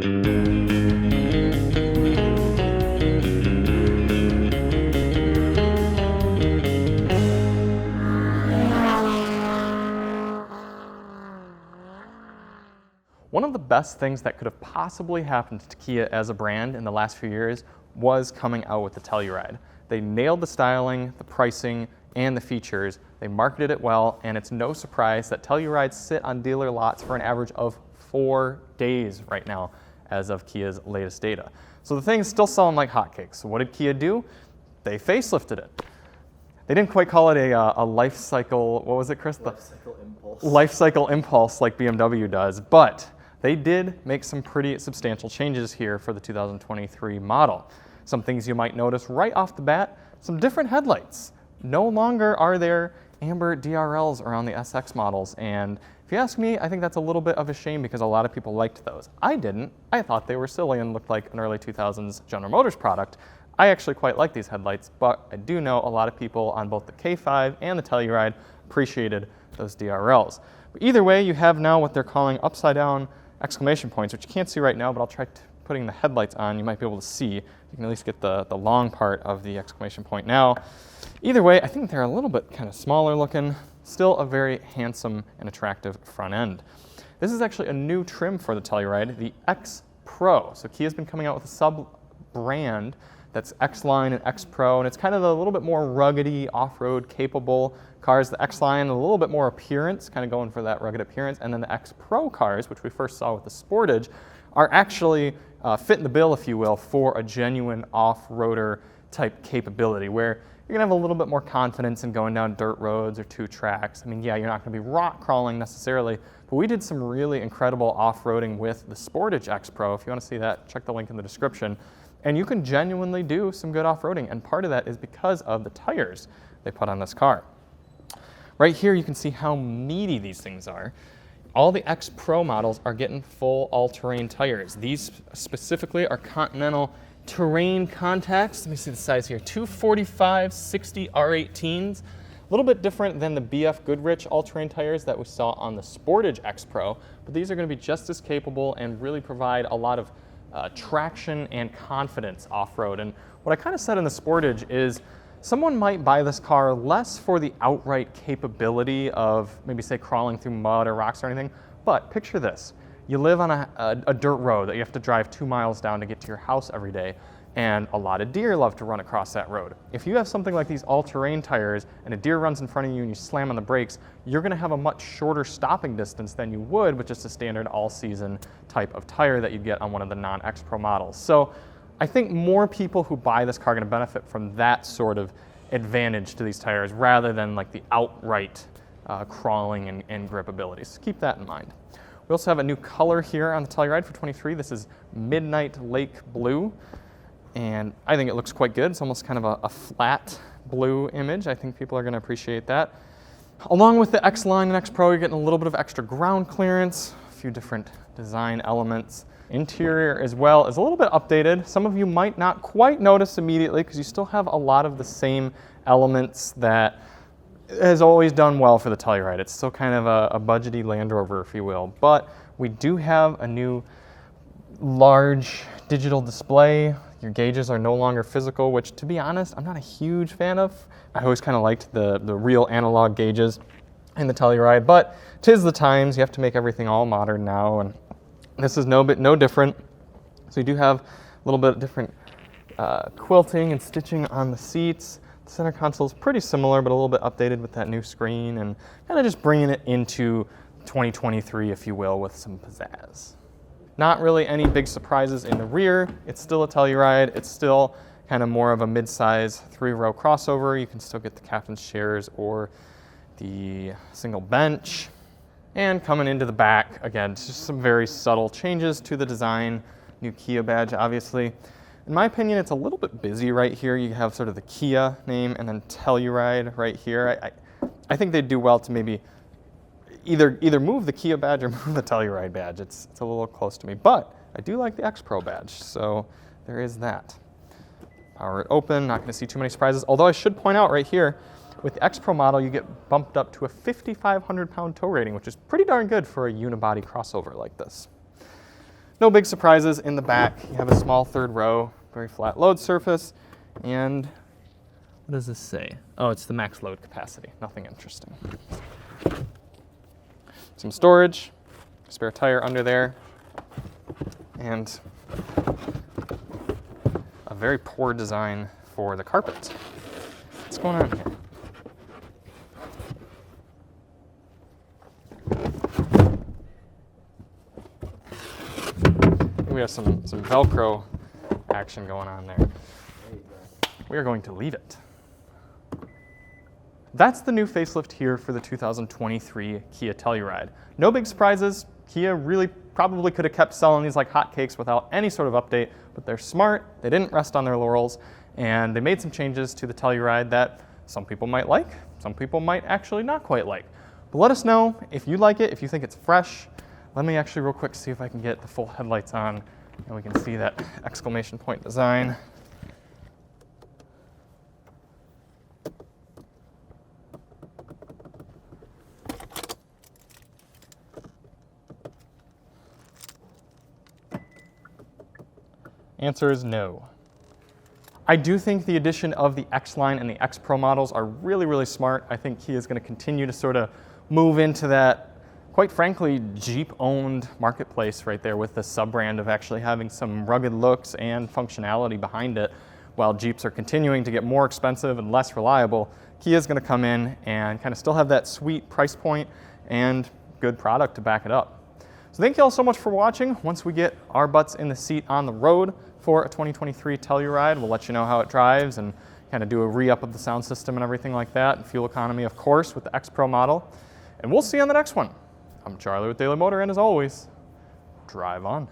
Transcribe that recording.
One of the best things that could have possibly happened to Kia as a brand in the last few years was coming out with the Telluride. They nailed the styling, the pricing, and the features. They marketed it well, and it's no surprise that Tellurides sit on dealer lots for an average of 4 days right now, as of Kia's latest data. So the thing is still selling like hotcakes. So what did Kia do? They facelifted it. They didn't quite call it a life cycle, what was it, Chris? Life cycle impulse. Life cycle impulse like BMW does, but they did make some pretty substantial changes here for the 2023 model. Some things you might notice right off the bat, some different headlights. No longer are there amber DRLs around the SX models, and if you ask me, I think that's a little bit of a shame because a lot of people liked those. I didn't. I thought they were silly and looked like an early 2000s General Motors product. I actually quite like these headlights, but I do know a lot of people on both the K5 and the Telluride appreciated those DRLs. But either way, you have now what they're calling upside down exclamation points, which you can't see right now, but I'll try putting the headlights on. You might be able to see. You can at least get the long part of the exclamation point now. Either way, I think they're a little bit kind of smaller looking, still a very handsome and attractive front end. This is actually a new trim for the Telluride, the X Pro. So Kia's been coming out with a sub-brand that's X-Line and X Pro, and it's kind of a little bit more ruggedy, off-road capable cars. The X-Line, a little bit more appearance, kind of going for that rugged appearance, and then the X Pro cars, which we first saw with the Sportage, are actually fitting the bill, if you will, for a genuine off-roader type capability, where you're gonna have a little bit more confidence in going down dirt roads or 2 tracks. I mean, yeah, you're not gonna be rock crawling necessarily, but we did some really incredible off-roading with the Sportage X Pro. If you wanna see that, check the link in the description. And you can genuinely do some good off-roading, and part of that is because of the tires they put on this car. Right here, you can see how meaty these things are. All the X Pro models are getting full all-terrain tires. These specifically are Continental Terrain Contacts. Let me see the size here, 245/60 R18s. A little bit different than the BF Goodrich all-terrain tires that we saw on the Sportage X Pro, but these are gonna be just as capable and really provide a lot of traction and confidence off-road. And what I kind of said in the Sportage is someone might buy this car less for the outright capability of maybe say crawling through mud or rocks or anything, but picture this. You live on a dirt road that you have to drive 2 miles down to get to your house every day, and a lot of deer love to run across that road. If you have something like these all-terrain tires and a deer runs in front of you and you slam on the brakes, you're gonna have a much shorter stopping distance than you would with just a standard all-season type of tire that you'd get on one of the non-X Pro models. So I think more people who buy this car are gonna benefit from that sort of advantage to these tires rather than like the outright crawling and grip abilities. So keep that in mind. We also have a new color here on the Telluride for 23. This is Midnight Lake Blue. And I think it looks quite good. It's almost kind of a flat blue image. I think people are gonna appreciate that. Along with the X-Line and X Pro, you're getting a little bit of extra ground clearance, a few different design elements. Interior as well is a little bit updated. Some of you might not quite notice immediately because you still have a lot of the same elements that has always done well for the Telluride. It's still kind of a budgety Land Rover, if you will. But we do have a new large digital display. Your gauges are no longer physical, which to be honest, I'm not a huge fan of. I always kind of liked the real analog gauges in the Telluride, but 'tis the times. You have to make everything all modern now, and this is no different. So you do have a little bit different quilting and stitching on the seats. The center console is pretty similar, but a little bit updated with that new screen, and kind of just bringing it into 2023, if you will, with some pizzazz. Not really any big surprises in the rear. It's still a Telluride. It's still kind of more of a mid-size 3-row crossover. You can still get the captain's chairs or the single bench. And coming into the back, again, just some very subtle changes to the design. New Kia badge, obviously. In my opinion, it's a little bit busy right here. You have sort of the Kia name and then Telluride right here. I think they'd do well to maybe either move the Kia badge or move the Telluride badge. It's a little close to me, but I do like the X Pro badge, so there is that. Power it open, not gonna see too many surprises, although I should point out right here, with the X Pro model, you get bumped up to a 5,500 pound tow rating, which is pretty darn good for a unibody crossover like this. No big surprises in the back. You have a small third row, very flat load surface, and what does this say? Oh, it's the max load capacity. Nothing interesting. Some storage, spare tire under there, and a very poor design for the carpet. What's going on here? We have some Velcro action going on there. We are going to leave it. That's the new facelift here for the 2023 Kia Telluride. No big surprises. Kia really probably could have kept selling these like hotcakes without any sort of update, but they're smart, they didn't rest on their laurels, and they made some changes to the Telluride that some people might like, some people might actually not quite like. But let us know if you like it, if you think it's fresh. Let me actually real quick see if I can get the full headlights on and we can see that exclamation point design. Answer is no. I do think the addition of the X-Line and the X Pro models are really, really smart. I think Kia is going to continue to sort of move into that, quite frankly, Jeep-owned marketplace right there with the sub-brand of actually having some rugged looks and functionality behind it. While Jeeps are continuing to get more expensive and less reliable, Kia is going to come in and kind of still have that sweet price point and good product to back it up. So thank you all so much for watching. Once we get our butts in the seat on the road for a 2023 Telluride, we'll let you know how it drives and kind of do a re-up of the sound system and everything like that, and fuel economy, of course, with the X Pro model. And we'll see you on the next one. I'm Charlie with Daily Motor, and as always, drive on.